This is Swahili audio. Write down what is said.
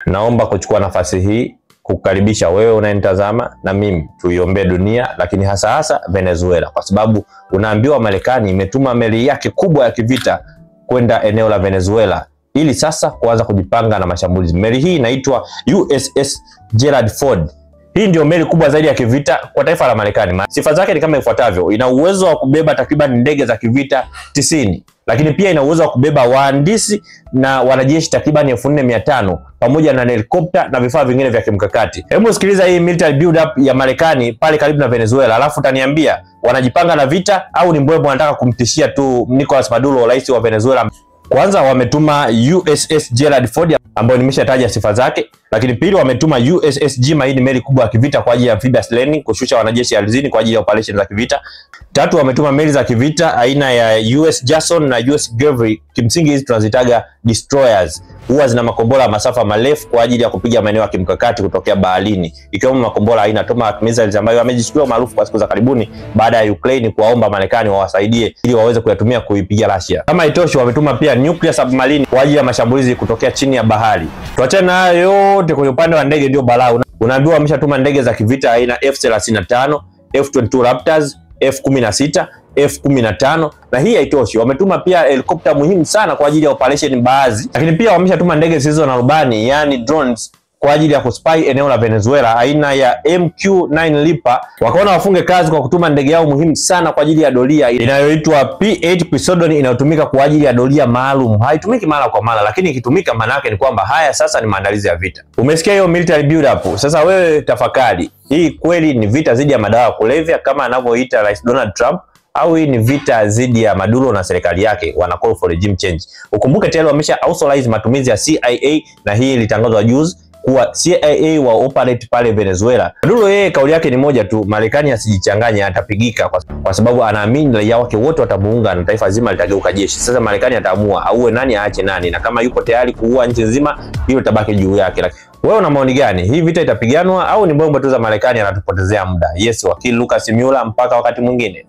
Naomba kuchukua nafasi hii kukaribisha wewe unayenitazama na mimi tuiombee dunia, lakini hasa Venezuela, kwa sababu unaambiwa Marekani imetuma meli yake kubwa ya kivita kwenda eneo la Venezuela ili sasa kuanza kujipanga na mashambulizi. Meli hii inaitwa USS Gerald Ford. Hii ndio meli kubwa zaidi ya kivita kwa taifa la Marekani. Sifa zake ni kama ifuatavyo: ina uwezo wa kubeba takriban ndege za kivita 90, lakini pia ina uwezo wa kubeba wahandisi na wanajeshi takriban 4500 pamoja na helikopta na vifaa vingine vya kimkakati. Hebu sikiliza hii military build up ya Marekani pale karibu na Venezuela, alafu utaniambia wanajipanga na vita au ni mbwembwe wanataka kumtishia tu Nicolas Maduro, rais wa Venezuela. Kwanza wametuma USS Gerald Ford ambayo nimeshataja sifa zake, lakini pili wametuma USS Jima, hii ni meli kubwa ya kivita kwa ajili ya amphibious landing, kushusha wanajeshi ardhini kwa ajili ya operation za kivita. Tatu wametuma meli za kivita aina ya US Jason na US Gravely. Kimsingi hizi tunazitaga destroyers. Huwa zina makombora ya masafa marefu kwa ajili ya kupiga maeneo ya kimkakati kutokea baharini, ikiwemo makombora aina Tomahawk missiles ambayo yamejishikilia maarufu kwa siku za karibuni baada ya Ukraine kuwaomba Marekani wawasaidie ili waweze kuyatumia kuipiga Russia. Kama itoshi, wametuma pia nuclear submarine kwa ajili ya mashambulizi kutokea chini ya bahari. Tuachane na hayo yote, kwenye upande wa ndege ndio balaa. Unaambiwa wameshatuma ndege za kivita aina F-35, F-22 Raptors, F-16, F-15, na hii haitoshi, wametuma pia helikopta muhimu sana kwa ajili ya operation baadhi. Lakini pia wameshatuma ndege zisizo na rubani, yani drones, kwa ajili ya kuspy eneo la Venezuela aina ya MQ-9 Reaper. Wakaona wafunge kazi kwa kutuma ndege yao muhimu sana kwa ajili ya doria inayoitwa P-8 Poseidon, inayotumika kwa ajili ya doria maalum. Haitumiki mara kwa mara, lakini ikitumika maana yake ni kwamba haya sasa ni maandalizi ya vita. Umesikia hiyo military build up? Sasa wewe tafakari, hii kweli ni vita dhidi ya madawa ya kulevya kama anavyoita Rais Donald Trump, au hii ni vita dhidi ya Maduro na serikali yake, wana call for regime change? Ukumbuke tayari wamesha authorize matumizi ya CIA, na hii ilitangazwa juzi kuwa CIA wa operate pale Venezuela. Maduro yeye kauli yake ni moja tu: Marekani asijichanganye, atapigika, kwa sababu anaamini raia wake wote watamuunga na taifa zima litageuka jeshi. Sasa Marekani ataamua auwe nani aache nani, na kama yuko tayari kuua nchi nzima, hiyo tabaki juu yake. Wewe una maoni gani? Hii vita itapiganwa au ni mbombo tu za Marekani anatupotezea muda? Yes, wakili Lucas Mueller, mpaka wakati mwingine.